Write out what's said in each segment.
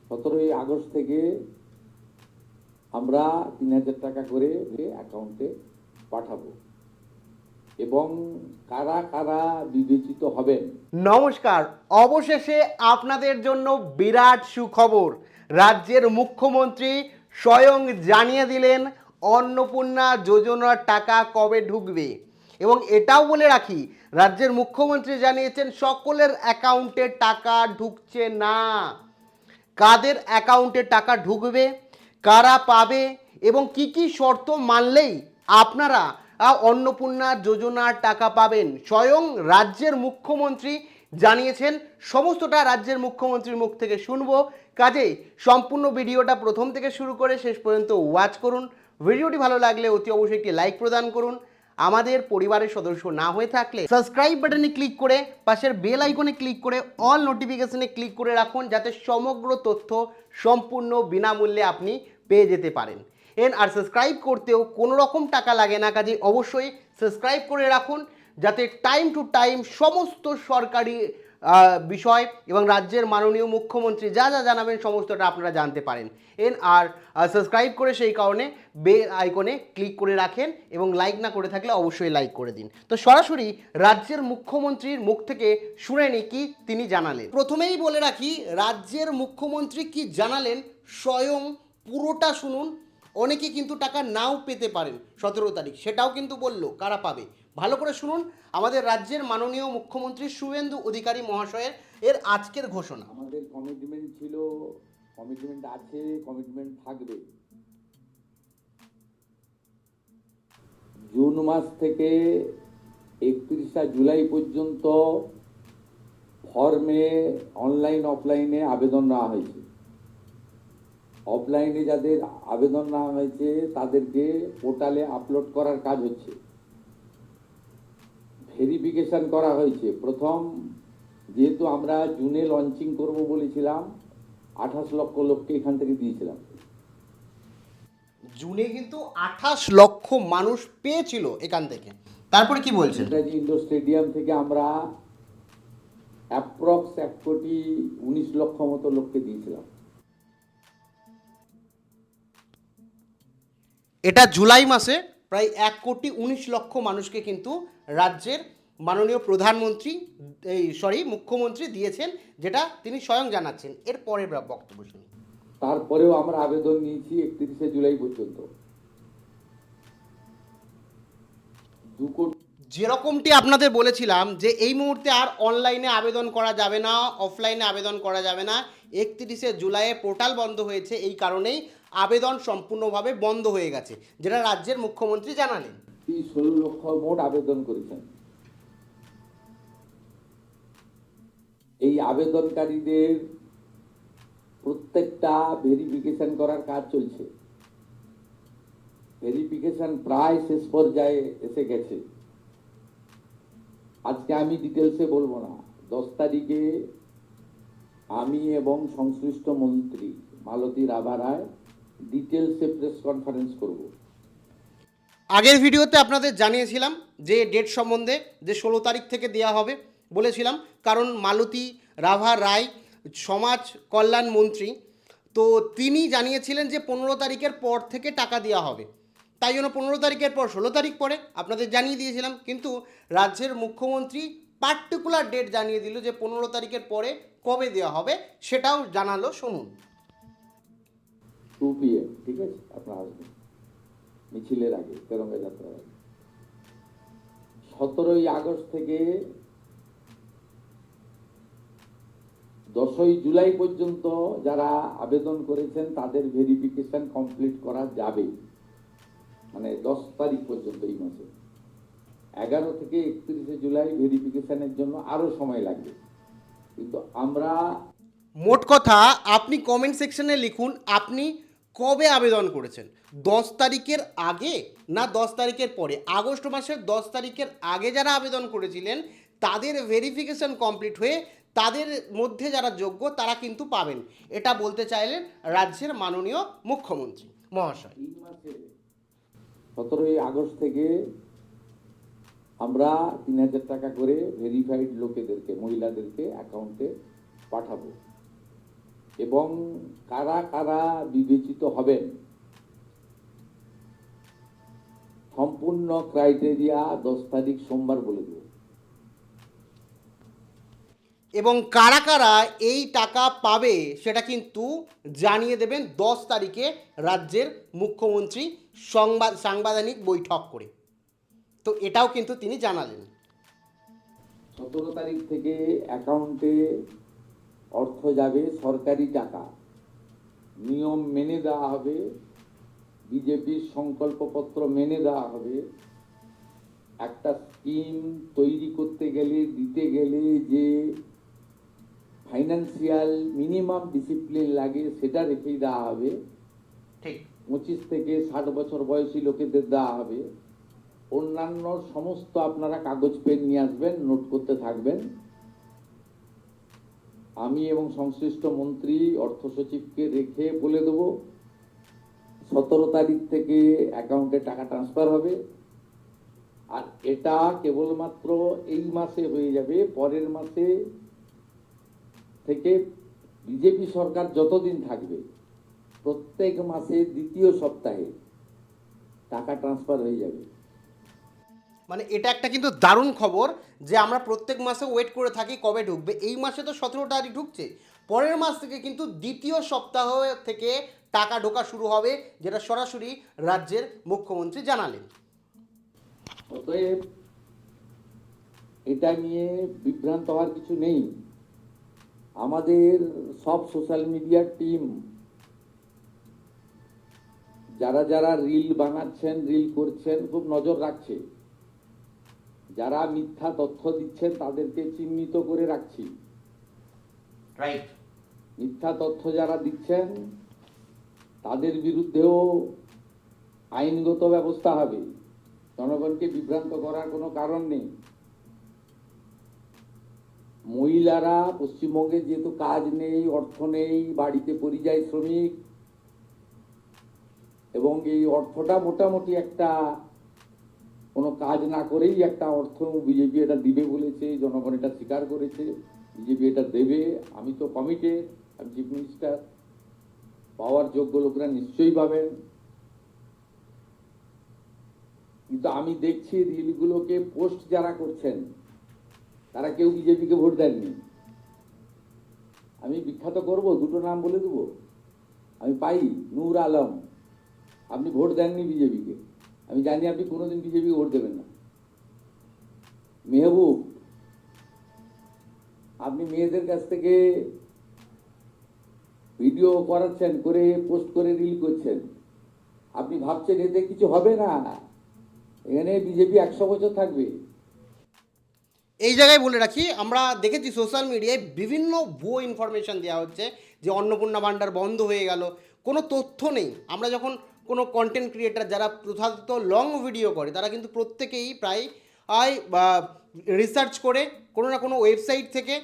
17 August থেকে আমরা 3000 টাকা করে অ্যাকাউন্টে পাঠাবো এবং কারা কারা বিবেচিত হবেন। নমস্কার, অবশেষে আপনাদের জন্য বিরাট সুখবর। রাজ্যের মুখ্যমন্ত্রী স্বয়ং জানিয়ে দিলেন অন্নপূর্ণা যোজনার টাকা কবে ঢুকবে। এবং এটাও বলে রাখি, রাজ্যের মুখ্যমন্ত্রী জানিয়েছেন সকলের অ্যাকাউন্টে টাকা ঢুকছে না। কাদের অ্যাকাউন্টে টাকা ঢুকবে, কারা পাবে এবং কি কি শর্ত মানলেই আপনারা অন্নপূর্ণা যোজনার টাকা পাবেন, স্বয়ং রাজ্যের মুখ্যমন্ত্রী জানিয়েছেন। সমস্তটা রাজ্যের মুখ্যমন্ত্রীর মুখ থেকে শুনবো, কাজেই সম্পূর্ণ ভিডিওটা প্রথম থেকে শুরু করে শেষ পর্যন্ত ওয়াচ করুন। ভিডিওটি ভালো লাগলে অতি অবশ্যই একটি লাইক প্রদান করুন। আমাদের পরিবারের সদস্য না হয়ে থাকলে সাবস্ক্রাইব বাটনে ক্লিক করে পাশের বেল আইকনে ক্লিক করে অল নোটিফিকেশনে ক্লিক করে রাখুন, যাতে সমগ্র তথ্য সম্পূর্ণ বিনামূল্যে আপনি পেয়ে যেতে পারেন। আর সাবস্ক্রাইব করতেও কোনো রকম টাকা লাগে না, কাজে অবশ্যই সাবস্ক্রাইব করে রাখুন, যাতে টাইম টু টাইম সমস্ত সরকারি বিষয় এবং রাজ্যের মাননীয় মুখ্যমন্ত্রী যা যা জানাবেন সমস্তটা আপনারা জানতে পারেন। আর সাবস্ক্রাইব করে সেই কারণে বেল আইকনে ক্লিক করে রাখেন এবং লাইক না করে থাকলে অবশ্যই লাইক করে দিন। তো সরাসরি রাজ্যের মুখ্যমন্ত্রীর মুখ থেকে শুনে নিই কি তিনি জানালেন। প্রথমেই বলে রাখি, রাজ্যের মুখ্যমন্ত্রী কি জানালেন স্বয়ং পুরোটা শুনুন। অনেকে কিন্তু টাকা নাও পেতে পারেন 17 তারিখ, সেটাও কিন্তু বললো কারা পাবে। ভালো করে শুনুন আমাদের রাজ্যের মাননীয় মুখ্যমন্ত্রী শুভেন্দু অধিকারী মহাশয়ের আজকের ঘোষণা। আমাদের কমিটমেন্ট ছিল, কমিটমেন্ট আছে, কমিটমেন্ট থাকবে। জুন মাস থেকে 31 জুলাই পর্যন্ত ফর্মে অনলাইন অফলাইনে আবেদন নেওয়া হয়েছে। অফলাইনে যাদের আবেদন নেওয়া হয়েছে তাদেরকে পোর্টালে আপলোড করার কাজ হচ্ছে, ভেরিফিকেশন করা হয়েছে। প্রথম যেহেতু আমরা জুনে লঞ্চিং করব বলেছিলাম, 28 লক্ষ লোককে এখান থেকে দিয়েছিলাম। জুনে কিন্তু 28 লক্ষ মানুষ পেয়েছিল এখান থেকে। তারপরে কি বলছেন? নেতাজি ইন্ডোর স্টেডিয়াম থেকে আমরা অ্যাপ্রক্স 1,19,00,000 মতো লোককে দিয়েছিলাম। এটা জুলাই মাসে প্রায় 1,19,00,000 মানুষকে কিন্তু রাজ্যের মাননীয় প্রধানমন্ত্রী মুখ্যমন্ত্রী দিয়েছেন, যেটা তিনি স্বয়ং জানাচ্ছেন। এর পরের বক্তব্য শুনি। তারপরেও আমরা আবেদন নিয়েছি 31 জুলাই পর্যন্ত। যেরকমটি আপনাদের বলেছিলাম যে এই মুহূর্তে আর অনলাইনে আবেদন করা যাবে না, অফলাইনে আবেদন করা যাবে না। 31 জুলাইয়ে পোর্টাল বন্ধ হয়েছে, এই কারণেই আবেদন সম্পূর্ণভাবে বন্ধ হয়ে গেছে, যেটা রাজ্যের মুখ্যমন্ত্রী জানালেন। 16 লক্ষ মোট আবেদন করেছেন। এই আবেদনকারীদের প্রত্যেকটা ভেরিফিকেশন করার কাজ চলছে। ভেরিফিকেশন প্রায় শেষ পর্যায়ে এসে গেছে। আজকে আমি ডিটেলসে বলবো না। 10 তারিখে আমি এবং সংশ্লিষ্ট মন্ত্রী মালতী রাভা রায় ডিটেলসে প্রেস কনফারেন্স করব। আগের ভিডিওতে আপনাদের জানিয়েছিলাম যে ডেট সম্বন্ধে, যে 16 তারিখ থেকে দেওয়া হবে বলেছিলাম, কারণ মালতী রাভা রায় সমাজ কল্যাণ মন্ত্রী, তো তিনি জানিয়েছিলেন যে 15 তারিখের পর থেকে টাকা দেওয়া হবে। তাই জন্য 15 তারিখের পর 16 তারিখ পরে আপনাদের জানিয়ে দিয়েছিলাম, কিন্তু রাজ্যের মুখ্যমন্ত্রী পার্টিকুলার ডেট জানিয়ে দিল যে 15 তারিখের পরে কবে দেওয়া হবে সেটাও জানালো। শুনুন। 2 PM, ঠিক আছে? আপনারা আসবেন মিছিলের আগে, তেরঙ্গা যাত্রার আগে। 17 আগস্ট থেকে 10 জুলাই পর্যন্ত যারা আবেদন করেছেন তাদের ভেরিফিকেশন কমপ্লিট করা যাবে, মানে 10 তারিখ পর্যন্ত এই মাসে। 11 থেকে 31 জুলাই ভেরিফিকেশনের জন্য আরো সময় লাগবে, কিন্তু আমরা মোট কথা আপনি কমেন্ট সেকশনে লিখুন আপনি কবে আবেদন করেছেন, 10 তারিখের আগে না 10 তারিখের পরে। আগস্ট মাসের 10 তারিখের আগে যারা আবেদন করেছিলেন তাদের ভেরিফিকেশন কমপ্লিট হয়ে তাদের মধ্যে যারা যোগ্য তারা কিন্তু পাবেন, এটা বলতে চাইলেন রাজ্যের মাননীয় মুখ্যমন্ত্রী মহাশয়। এই মাসে 17 আগস্ট থেকে আমরা 3000 টাকা করে ভেরিফাইড লোকেদেরকে, মহিলাদেরকে অ্যাকাউন্টে পাঠাবো। এবং কারা কারা বিবেচিত হবেন সম্পূর্ণ ক্রাইটেরিয়া 10 তারিখ সোমবার বলে দেব। এবং কারা কারা এই টাকা পাবে সেটা কিন্তু জানিয়ে দেবেন 10 তারিখে রাজ্যের মুখ্যমন্ত্রী সাংবাদিক বৈঠক করে। তো এটাও কিন্তু তিনি জানালেন। 17 তারিখ থেকে অ্যাকাউন্টে অর্থ যাবে, সরকারি টাকা, নিয়ম মেনে দেওয়া হবে, বিজেপির সংকল্পপত্র মেনে দেওয়া হবে। একটা স্কিম তৈরি করতে গেলে, দিতে গেলে যে ফাইন্যান্সিয়াল মিনিমাম ডিসিপ্লিন লাগে সেটা রেখেই দেওয়া হবে। ঠিক 25 থেকে 60 বছর বয়সী লোকেদের দেওয়া হবে। অন্যান্য সমস্ত আপনারা কাগজ পেন নিয়ে আসবেন, নোট করতে থাকবেন। আমি এবং সংশ্লিষ্ট মন্ত্রী অর্থ সচিবকে রেখে বলে দেব 17 তারিখ থেকে অ্যাকাউন্টে টাকা ট্রান্সফার হবে। আর এটা কেবলমাত্র এই মাসে হয়ে যাবে, পরের মাসে থেকে বিজেপি সরকার যতদিন থাকবে প্রত্যেক মাসে দ্বিতীয় সপ্তাহে টাকা ট্রান্সফার হয়ে যাবে। মানে এটা একটা কিন্তু দারুণ খবর যে আমরা প্রত্যেক মাসে ওয়েট করে থাকি কবে ঢুকবে। এই মাসে তো 17 তারিখ ঢুকছে, পরের মাস থেকে কিন্তু দ্বিতীয় সপ্তাহ থেকে টাকা ঢোকা শুরু হবে, যেটা সরাসরি রাজ্যের মুখ্যমন্ত্রী জানালেন। অতএব এটা নিয়ে বিভ্রান্ত হওয়ার কিছু নেই। আমাদের সব সোশ্যাল মিডিয়ার টিম যারা যারা রিল বানাচ্ছেন, রিল করছেন, খুব নজর রাখছে। যারা মিথ্যা তথ্য দিচ্ছেন তাদেরকে চিহ্নিত করে রাখছি। রাইট। মিথ্যা তথ্য যারা দিচ্ছেন তাদের বিরুদ্ধেও আইনগত ব্যবস্থা হবে। জনগণকে বিভ্রান্ত করার কোনো কারণ নেই। মহিলারা পশ্চিমবঙ্গে যেহেতু কাজ নেই, অর্থ নেই, বাড়িতে পরিযায়ী শ্রমিক, এবং এই অর্থটা মোটামুটি একটা কোনো কাজ না করেই একটা অর্থ বিজেপি এটা দিবে বলেছে, জনগণ এটা স্বীকার করেছে, বিজেপি এটা দেবে। আমি তো কমিটেড, আমি চিফ মিনিস্টার, পাওয়ার যোগ্য লোকরা নিশ্চয়ই পাবেন। কিন্তু আমি দেখছি রিলগুলোকে পোস্ট যারা করছেন তারা কেউ বিজেপিকে ভোট দেননি। আমি বিখ্যাত করব, দুটো নাম বলে দেবো। আমি পাই নূর আলম, আপনি ভোট দেননি বিজেপিকে, আমি জানি আপনি কোনোদিন বিজেপিকে ভোট দেবেন না। মেহবুব, আপনি মেয়েদের কাছ থেকে ভিডিও করাচ্ছেন, করে পোস্ট করে রিল করছেন, আপনি ভাবছেন এতে কিছু হবে না, এখানে বিজেপি 100 বছর থাকবে। এই জায়গায় বলে রাখি, আমরা দেখেছি সোশ্যাল মিডিয়ায় বিভিন্ন ভুয়ো ইনফরমেশন দেওয়া হচ্ছে যে অন্নপূর্ণা ভাণ্ডার বন্ধ হয়ে গেল, কোনো তথ্য নেই। আমরা যখন কোনো কন্টেন্ট ক্রিয়েটার যারা প্রধানত লং ভিডিও করে তারা কিন্তু প্রত্যেকেই প্রায় রিসার্চ করে কোনো না কোনো ওয়েবসাইট থেকে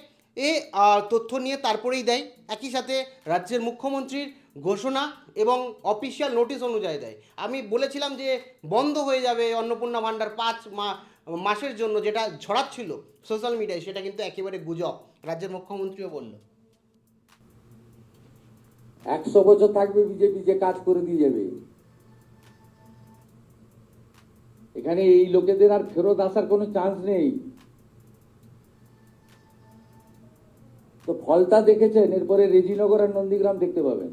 তথ্য নিয়ে তারপরেই দেয়। একই সাথে রাজ্যের মুখ্যমন্ত্রীর ঘোষণা এবং অফিসিয়াল নোটিশ অনুযায়ী দেয়। আমি বলেছিলাম যে বন্ধ হয়ে যাবে অন্নপূর্ণা ভাণ্ডার 5 মাসের জন্য, যেটা ছড়াচ্ছিল সোশ্যাল মিডিয়ায়, সেটা কিন্তু একেবারে গুজব। রাজ্যের মুখ্যমন্ত্রীও বলল 100 বছর থাকবে বিজেপি, যে কাজ করে দিয়ে যাবে। এখানে এই লোকেদের আর ফেরত আসার কোনো চান্স নেই। তো ফলতা দেখেছেন, এরপরে রেজিনগর আর নন্দীগ্রাম দেখতে পাবেন,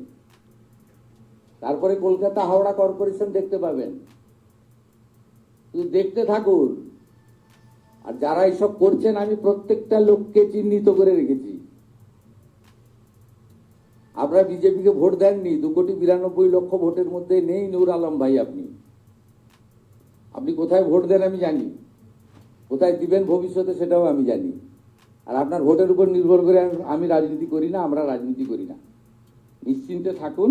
তারপরে কলকাতা হাওড়া কর্পোরেশন দেখতে পাবেন। শুধু দেখতে থাকুন। আর যারা এসব করছেন আমি প্রত্যেকটা লোককে চিহ্নিত করে রেখেছি। আপনারা বিজেপিকে ভোট দেননি, 2,92,00,000 ভোটের মধ্যে নেই নূর আলম ভাই। আপনি কোথায় ভোট দেন আমি জানি, কোথায় দিবেন ভবিষ্যতে সেটাও আমি জানি। আর আপনার ভোটের উপর নির্ভর করে আমি রাজনীতি করি না, আমরা রাজনীতি করি না। নিশ্চিন্তে থাকুন।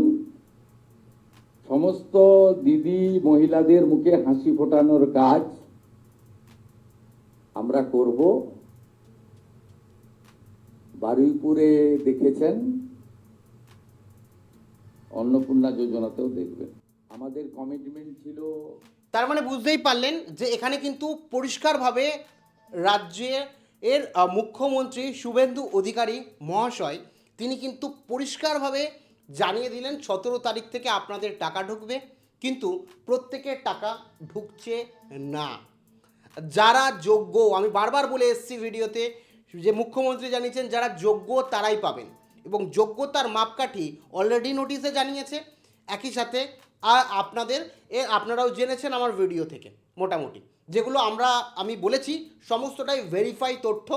সমস্ত দিদি মহিলাদের মুখে হাসি ফোটানোর কাজ আমরা করব। বারুইপুরে দেখেছেন, অন্নপূর্ণা যোজনাতেও দেখবেন। আমাদের কমিটমেন্ট ছিল। তার মানে বুঝতেই পারলেন যে এখানে কিন্তু পরিষ্কারভাবে রাজ্যের মুখ্যমন্ত্রী শুভেন্দু অধিকারী মহাশয় তিনি কিন্তু পরিষ্কারভাবে জানিয়ে দিলেন 17 তারিখ থেকে আপনাদের টাকা ঢুকবে, কিন্তু প্রত্যেকের টাকা ঢুকছে না। যারা যোগ্য, আমি বারবার বলে এসেছি ভিডিওতে যে মুখ্যমন্ত্রী জানিয়েছেন যারা যোগ্য তারাই পাবেন, এবং যোগ্যতার মাপকাঠি অলরেডি নোটিশে জানিয়েছে। একই সাথে আপনারাও জেনেছেন আমার ভিডিও থেকে মোটামুটি, যেগুলো আমি বলেছি সমস্তটাই ভেরিফাই তথ্য,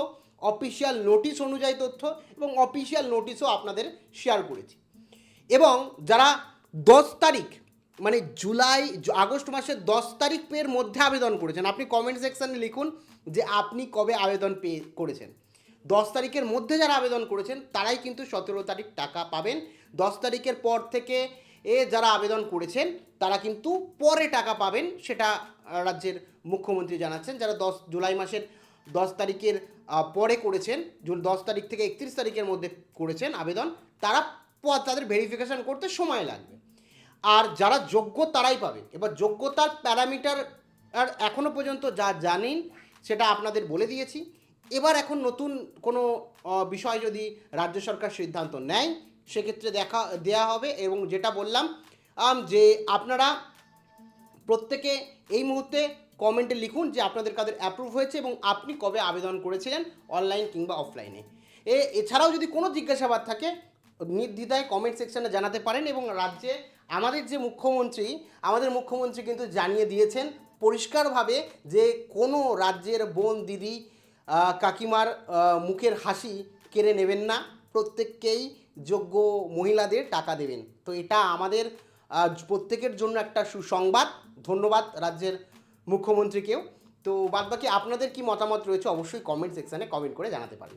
অফিসিয়াল নোটিশ অনুযায়ী তথ্য, এবং অফিসিয়াল নোটিশও আপনাদের শেয়ার করেছি। এবং যারা 10 তারিখ মানে আগস্ট মাসের 10 তারিখের মধ্যে আবেদন করেছেন, আপনি কমেন্ট সেকশানে লিখুন যে আপনি কবে আবেদন করেছেন। 10 তারিখের মধ্যে যারা আবেদন করেছেন তারাই কিন্তু 17 তারিখ টাকা পাবেন। 10 তারিখের পর থেকে যারা আবেদন করেছেন তারা কিন্তু পরে টাকা পাবেন, সেটা রাজ্যের মুখ্যমন্ত্রী জানাচ্ছেন। যারা জুলাই মাসের 10 তারিখের পরে করেছেন, 10 তারিখ থেকে 31 তারিখের মধ্যে করেছেন আবেদন, তাদের ভেরিফিকেশান করতে সময় লাগবে। আর যারা যোগ্য তারাই পাবে। এবার যোগ্যতার প্যারামিটার আর এখনও পর্যন্ত যা জানেন সেটা আপনাদের বলে দিয়েছি। এবার এখন নতুন কোনো বিষয় যদি রাজ্য সরকার সিদ্ধান্ত নেয় সেক্ষেত্রে দেয়া হবে। এবং যেটা বললাম যে আপনারা প্রত্যেকে এই মুহূর্তে কমেন্টে লিখুন যে আপনাদের কাদের অ্যাপ্রুভ হয়েছে এবং আপনি কবে আবেদন করেছিলেন, অনলাইন কিংবা অফলাইনে। এছাড়াও যদি কোনো জিজ্ঞাসাবাদ থাকে নির্দ্বিধায় কমেন্ট সেকশনে জানাতে পারেন। এবং রাজ্যে আমাদের মুখ্যমন্ত্রী কিন্তু জানিয়ে দিয়েছেন পরিষ্কারভাবে যে কোনো রাজ্যের বোন দিদি কাকিমার মুখের হাসি কেড়ে নেবেন না, প্রত্যেককেই যোগ্য মহিলাদের টাকা দেবেন। তো এটা আমাদের প্রত্যেকের জন্য একটা সুসংবাদ। ধন্যবাদ রাজ্যের মুখ্যমন্ত্রীকেও। তো বাদবাকি আপনাদের কি মতামত রয়েছে অবশ্যই কমেন্ট সেকশানে কমেন্ট করে জানাতে পারেন।